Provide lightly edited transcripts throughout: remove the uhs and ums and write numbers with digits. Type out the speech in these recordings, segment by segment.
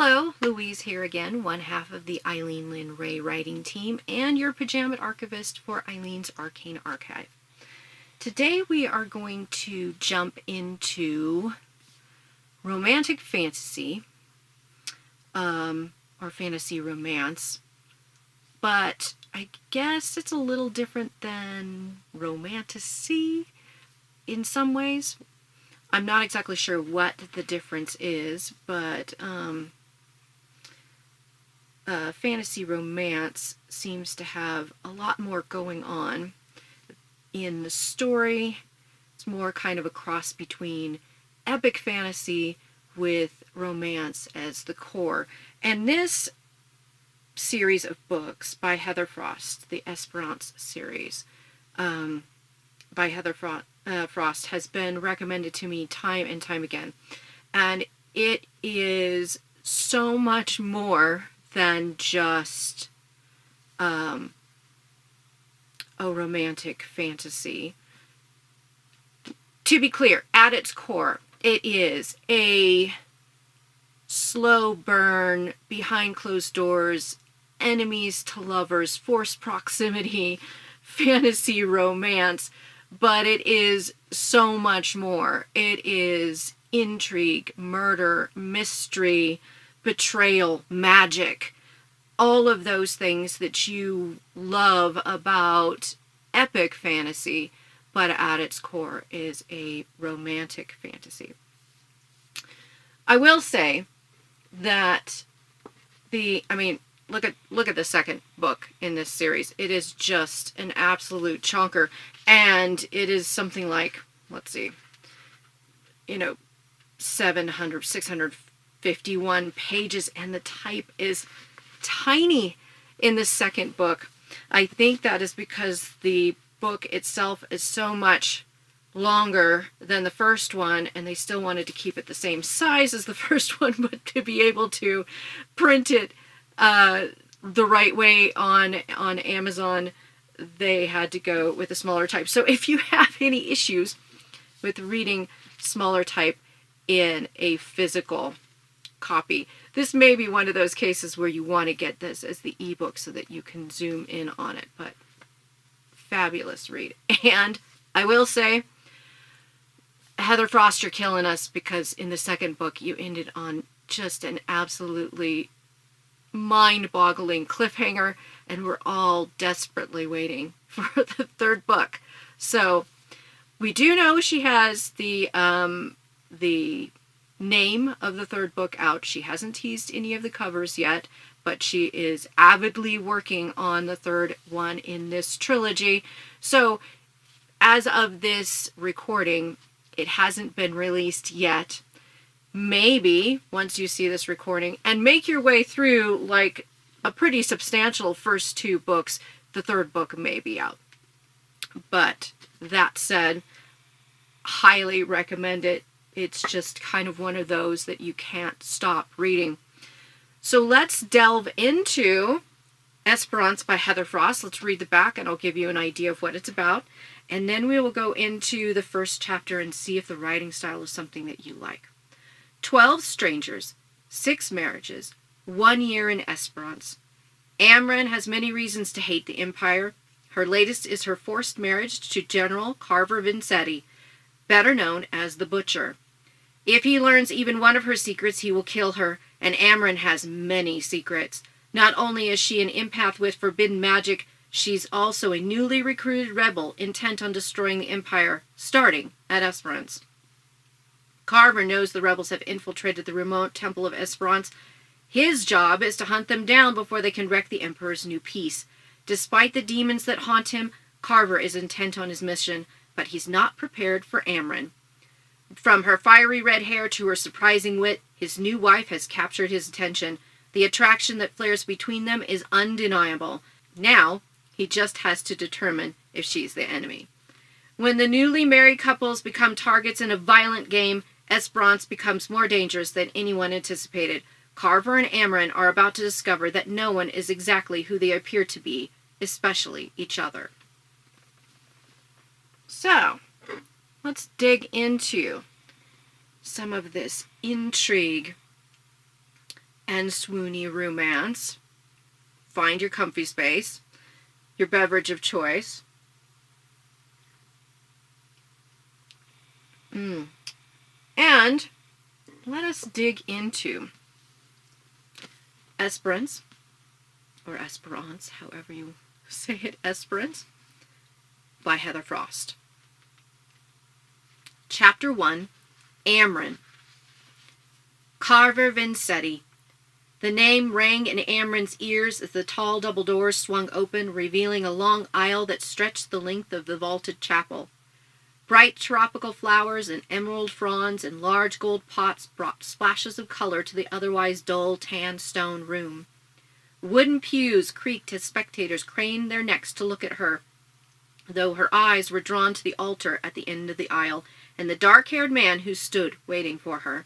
Hello, Louise here again, one half of the Ailene Lynn Ray writing team and your pajama archivist for Eileen's Arcane Archive. Today we are going to jump into romantic fantasy, or fantasy romance, but I guess it's a little different than romantasy in some ways. I'm not exactly sure what the difference is, but fantasy romance seems to have a lot more going on in the story. It's more kind of a cross between epic fantasy with romance as the core. And this series of books by Heather Frost, the Esperance series by Heather Frost, has been recommended to me time and time again. And it is so much more than just a romantic fantasy. To be clear, at its core, it is a slow burn, behind closed doors, enemies to lovers, forced proximity, fantasy romance, but it is so much more. It is intrigue, murder, mystery, betrayal, magic, all of those things that you love about epic fantasy, but at its core is a romantic fantasy. I will say that look at the second book in this series. It is just an absolute chonker, and it is something like, 651 pages, and the type is tiny in the second book. I think that is because the book itself is so much longer than the first one, and they still wanted to keep it the same size as the first one, but to be able to print it the right way on Amazon, they had to go with a smaller type. So if you have any issues with reading smaller type in a physical copy, this may be one of those cases where you want to get this as the ebook so that you can zoom in on it. But fabulous read. And I will say, Heather Frost, you're killing us, because in the second book you ended on just an absolutely mind-boggling cliffhanger, and we're all desperately waiting for the third book. So we do know she has the name of the third book out. She hasn't teased any of the covers yet, but she is avidly working on the third one in this trilogy. So as of this recording, it hasn't been released yet. Maybe once you see this recording and make your way through like a pretty substantial first two books, the third book may be out. But that said, highly recommend it. It's just kind of one of those that you can't stop reading. So let's delve into Esperance by Heather Frost. Let's read the back and I'll give you an idea of what it's about. And then we will go into the first chapter and see if the writing style is something that you like. 12 strangers, 6 marriages, 1 year in Esperance. Amren has many reasons to hate the Empire. Her latest is her forced marriage to General Carver Vincetti, better known as the Butcher. If he learns even one of her secrets, he will kill her, and Amren has many secrets. Not only is she an empath with forbidden magic, she's also a newly recruited rebel intent on destroying the Empire, starting at Esperance. Carver knows the rebels have infiltrated the remote Temple of Esperance. His job is to hunt them down before they can wreck the Emperor's new peace. Despite the demons that haunt him, Carver is intent on his mission, but he's not prepared for Amren. From her fiery red hair to her surprising wit, his new wife has captured his attention. The attraction that flares between them is undeniable. Now, he just has to determine if she's the enemy. When the newly married couples become targets in a violent game, Esperance becomes more dangerous than anyone anticipated. Carver and Amren are about to discover that no one is exactly who they appear to be, especially each other. So, let's dig into some of this intrigue and swoony romance. Find your comfy space, your beverage of choice. And let us dig into Esperance, or Esperance, however you say it, Esperance, by Heather Frost. Chapter 1, Amren. Carver Vincetti. The name rang in Amren's ears as the tall double doors swung open, revealing a long aisle that stretched the length of the vaulted chapel. Bright tropical flowers and emerald fronds and large gold pots brought splashes of color to the otherwise dull tan stone room. Wooden pews creaked as spectators craned their necks to look at her, though her eyes were drawn to the altar at the end of the aisle and the dark-haired man who stood waiting for her.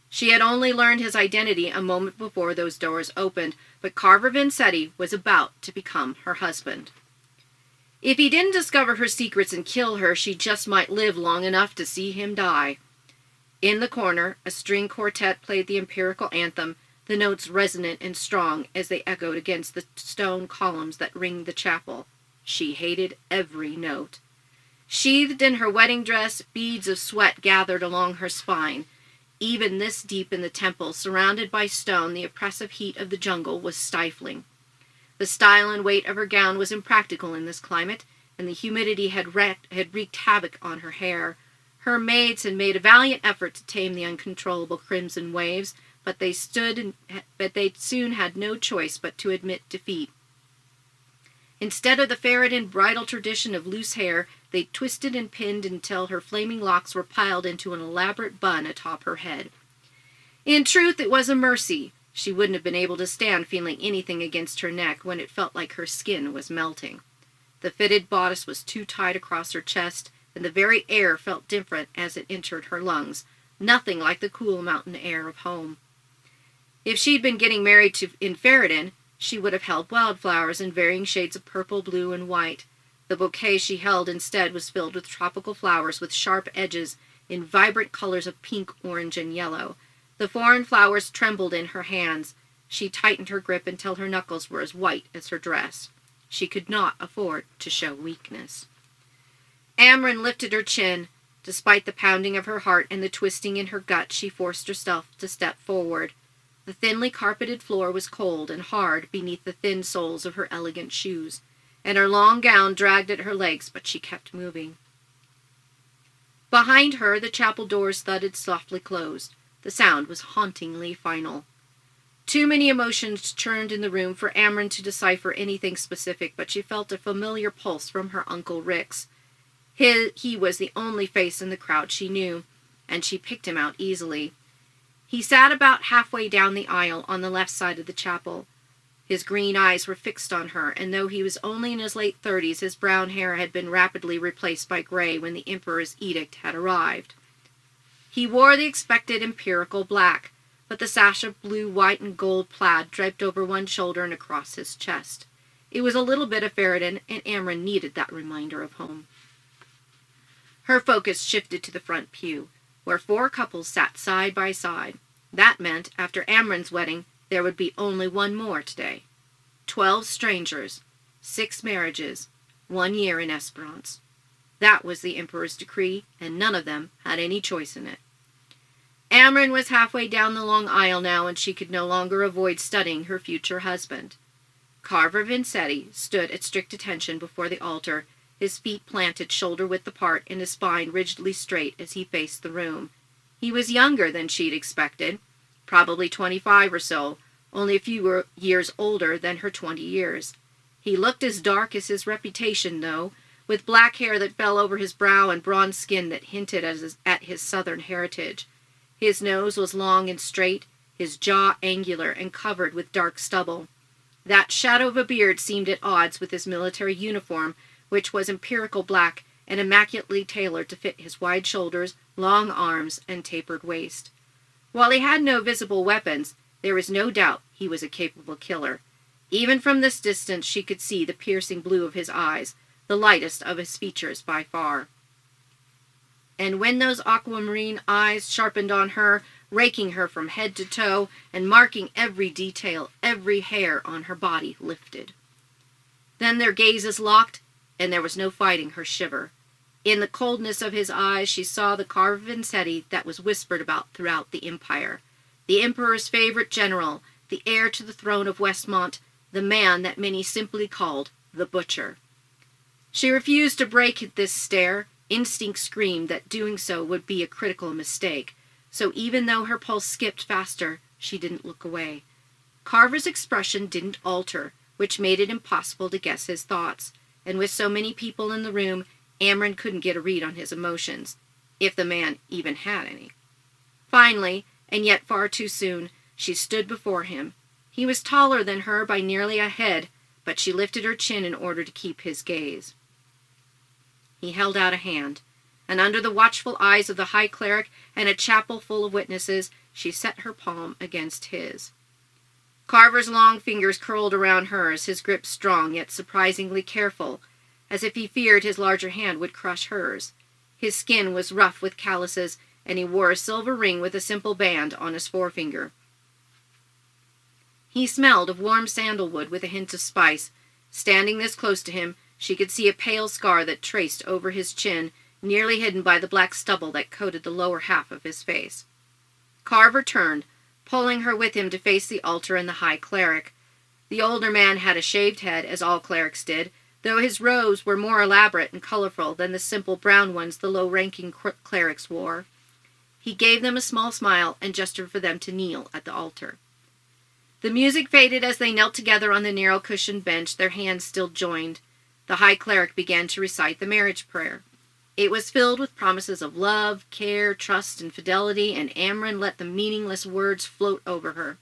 She had only learned his identity a moment before those doors opened, but Carver Vincetti was about to become her husband. If he didn't discover her secrets and kill her, she just might live long enough to see him die. In the corner, a string quartet played the empirical anthem, the notes resonant and strong as they echoed against the stone columns that ringed the chapel. She hated every note. Sheathed in her wedding dress, beads of sweat gathered along her spine. Even this deep in the temple, surrounded by stone, the oppressive heat of the jungle was stifling. The style and weight of her gown was impractical in this climate, and the humidity had wreaked havoc on her hair. Her maids had made a valiant effort to tame the uncontrollable crimson waves, but they soon had no choice but to admit defeat. Instead of the ferret bridal tradition of loose hair, they twisted and pinned until her flaming locks were piled into an elaborate bun atop her head. In truth, it was a mercy. She wouldn't have been able to stand feeling anything against her neck when it felt like her skin was melting. The fitted bodice was too tight across her chest, and the very air felt different as it entered her lungs, nothing like the cool mountain air of home. If she'd been getting married in Ferreton, she would have held wildflowers in varying shades of purple, blue, and white. The bouquet she held instead was filled with tropical flowers with sharp edges in vibrant colors of pink, orange, and yellow. The foreign flowers trembled in her hands. She tightened her grip until her knuckles were as white as her dress. She could not afford to show weakness. Amren lifted her chin. Despite the pounding of her heart and the twisting in her gut, she forced herself to step forward. The thinly carpeted floor was cold and hard beneath the thin soles of her elegant shoes, and her long gown dragged at her legs, but she kept moving. Behind her, the chapel doors thudded softly closed. The sound was hauntingly final. Too many emotions churned in the room for Amren to decipher anything specific, but she felt a familiar pulse from her Uncle Rick's. He was the only face in the crowd she knew, and she picked him out easily. He sat about halfway down the aisle on the left side of the chapel. His green eyes were fixed on her, and though he was only in his late 30s, his brown hair had been rapidly replaced by gray when the Emperor's edict had arrived. He wore the expected empirical black, but the sash of blue, white, and gold plaid draped over one shoulder and across his chest. It was a little bit of Ferreton, and Amren needed that reminder of home. Her focus shifted to the front pew, where 4 couples sat side by side. That meant, after Amren's wedding, there would be only one more today. 12 strangers, 6 marriages, 1 year in Esperance. That was the Emperor's decree, and none of them had any choice in it. Amren was halfway down the long aisle now, and she could no longer avoid studying her future husband. Carver Vincetti stood at strict attention before the altar, his feet planted shoulder-width apart and his spine rigidly straight as he faced the room. He was younger than she'd expected, probably 25 or so, only a few years older than her 20 years. He looked as dark as his reputation, though, with black hair that fell over his brow and bronze skin that hinted at his southern heritage. His nose was long and straight, his jaw angular and covered with dark stubble. That shadow of a beard seemed at odds with his military uniform, which was empirical black and immaculately tailored to fit his wide shoulders, long arms, and tapered waist. While he had no visible weapons, there was no doubt he was a capable killer. Even from this distance she could see the piercing blue of his eyes, the lightest of his features by far. And when those aquamarine eyes sharpened on her, raking her from head to toe and marking every detail, every hair on her body lifted. Then their gazes locked, and there was no fighting her shiver. In the coldness of his eyes, she saw the Carver Vincetti that was whispered about throughout the empire. The emperor's favorite general, the heir to the throne of Westmont, the man that many simply called the Butcher. She refused to break this stare. Instinct screamed that doing so would be a critical mistake. So even though her pulse skipped faster, she didn't look away. Carver's expression didn't alter, which made it impossible to guess his thoughts. And with so many people in the room, Amren couldn't get a read on his emotions, if the man even had any. Finally, and yet far too soon, she stood before him. He was taller than her by nearly a head, but she lifted her chin in order to keep his gaze. He held out a hand, and under the watchful eyes of the High Cleric and a chapel full of witnesses, she set her palm against his. Carver's long fingers curled around hers, his grip strong yet surprisingly careful, as if he feared his larger hand would crush hers. His skin was rough with calluses, and he wore a silver ring with a simple band on his forefinger. He smelled of warm sandalwood with a hint of spice. Standing this close to him, she could see a pale scar that traced over his chin, nearly hidden by the black stubble that coated the lower half of his face. Carver turned, pulling her with him to face the altar and the High Cleric. The older man had a shaved head, as all clerics did, though his robes were more elaborate and colorful than the simple brown ones the low-ranking clerics wore. He gave them a small smile and gestured for them to kneel at the altar. The music faded as they knelt together on the narrow cushioned bench, their hands still joined. The High Cleric began to recite the marriage prayer. It was filled with promises of love, care, trust, and fidelity, and Amren let the meaningless words float over her.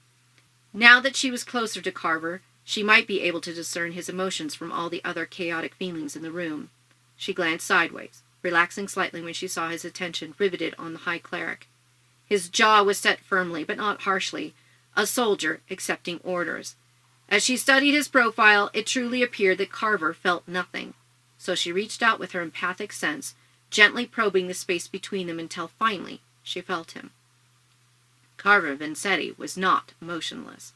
Now that she was closer to Carver, she might be able to discern his emotions from all the other chaotic feelings in the room. She glanced sideways, relaxing slightly when she saw his attention riveted on the High Cleric. His jaw was set firmly, but not harshly, a soldier accepting orders. As she studied his profile, it truly appeared that Carver felt nothing. So she reached out with her empathic sense, gently probing the space between them until finally she felt him. Carver Vincetti was not motionless.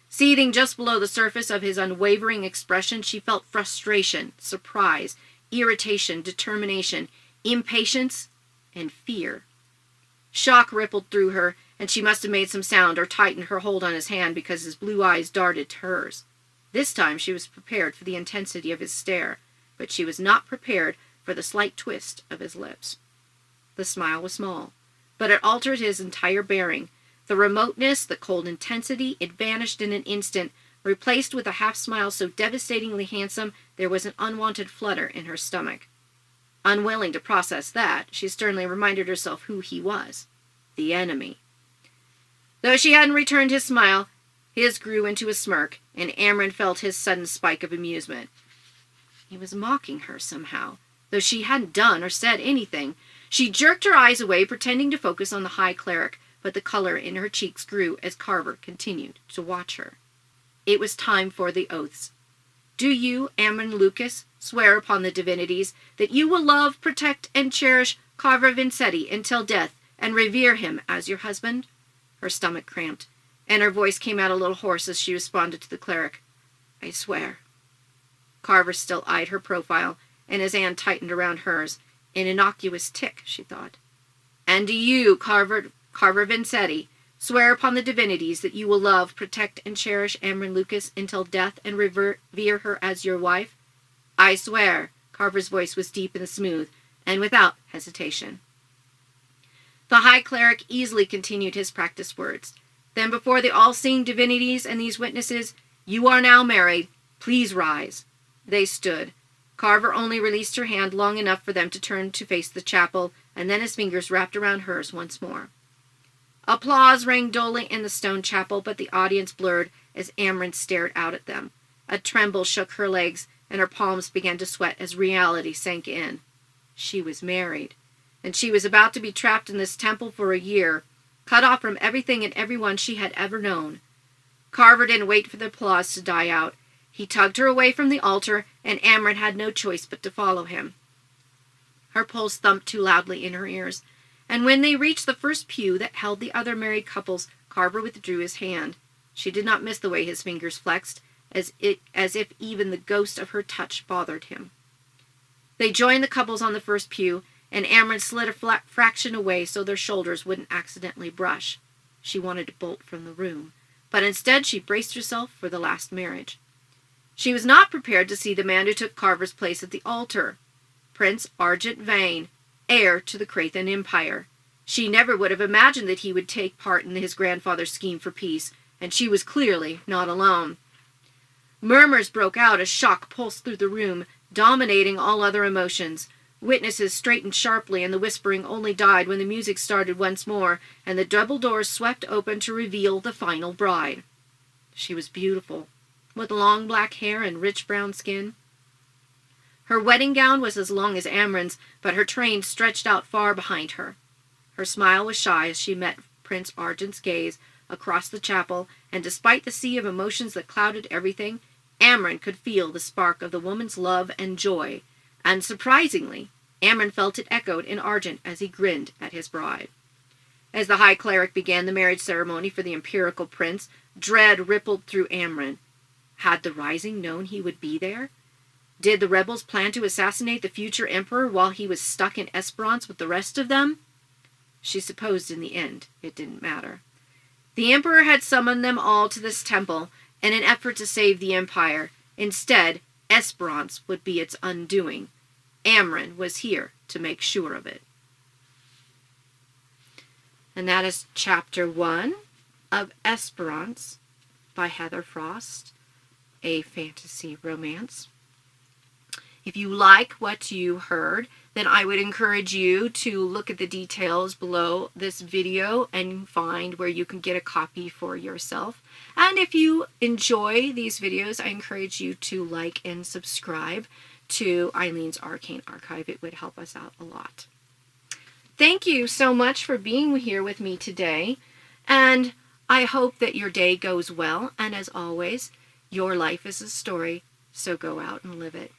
Seething just below the surface of his unwavering expression, she felt frustration, surprise, irritation, determination, impatience, and fear. Shock rippled through her, and she must have made some sound or tightened her hold on his hand because his blue eyes darted to hers. This time she was prepared for the intensity of his stare, but she was not prepared for the slight twist of his lips. The smile was small, but it altered his entire bearing. The remoteness, the cold intensity, it vanished in an instant, replaced with a half-smile so devastatingly handsome there was an unwanted flutter in her stomach. Unwilling to process that, she sternly reminded herself who he was. The enemy. Though she hadn't returned his smile, his grew into a smirk, and Amren felt his sudden spike of amusement. He was mocking her somehow, though she hadn't done or said anything. She jerked her eyes away, pretending to focus on the High Cleric, but the color in her cheeks grew as Carver continued to watch her. It was time for the oaths. Do you, Amren Lucas, swear upon the divinities that you will love, protect, and cherish Carver Vincetti until death, and revere him as your husband? Her stomach cramped, and her voice came out a little hoarse as she responded to the cleric. I swear. Carver still eyed her profile, and his hand tightened around hers. An innocuous tick, she thought. And do you, Carver Vincetti, swear upon the divinities that you will love, protect, and cherish Amren Lucas until death and revere her as your wife? I swear. Carver's voice was deep and smooth, and without hesitation. The High Cleric easily continued his practiced words. Then before the all-seeing divinities and these witnesses, you are now married. Please rise. They stood. Carver only released her hand long enough for them to turn to face the chapel, and then his fingers wrapped around hers once more. Applause rang dully in the stone chapel, but the audience blurred as Amren stared out at them. A tremble shook her legs, and her palms began to sweat as reality sank in. She was married, and she was about to be trapped in this temple for a year, cut off from everything and everyone she had ever known. Carver didn't wait for the applause to die out. He tugged her away from the altar, and Amren had no choice but to follow him. Her pulse thumped too loudly in her ears. and when they reached the first pew that held the other married couples, Carver withdrew his hand. She did not miss the way his fingers flexed, as if even the ghost of her touch bothered him. They joined the couples on the first pew, and Amren slid a fraction away so their shoulders wouldn't accidentally brush. She wanted to bolt from the room, but instead she braced herself for the last marriage. She was not prepared to see the man who took Carver's place at the altar, Prince Argent Vane, heir to the Crathan Empire. She never would have imagined that he would take part in his grandfather's scheme for peace, and she was clearly not alone. Murmurs broke out as shock pulsed through the room, dominating all other emotions. Witnesses straightened sharply, and the whispering only died when the music started once more, and the double doors swept open to reveal the final bride. She was beautiful, with long black hair and rich brown skin. Her wedding gown was as long as Amren's, but her train stretched out far behind her. Her smile was shy as she met Prince Argent's gaze across the chapel, and despite the sea of emotions that clouded everything, Amren could feel the spark of the woman's love and joy, and surprisingly, Amren felt it echoed in Argent as he grinned at his bride. As the High Cleric began the marriage ceremony for the Imperial Prince, dread rippled through Amren. Had the Rising known he would be there? Did the rebels plan to assassinate the future Emperor while he was stuck in Esperance with the rest of them? She supposed in the end it didn't matter. The Emperor had summoned them all to this temple in an effort to save the Empire. Instead, Esperance would be its undoing. Amren was here to make sure of it. And that is Chapter 1 of Esperance by Heather Frost, a fantasy romance. If you like what you heard, then I would encourage you to look at the details below this video and find where you can get a copy for yourself. And if you enjoy these videos, I encourage you to like and subscribe to Aileen's Arcane Archive. It would help us out a lot. Thank you so much for being here with me today, and I hope that your day goes well, and as always, your life is a story, so go out and live it.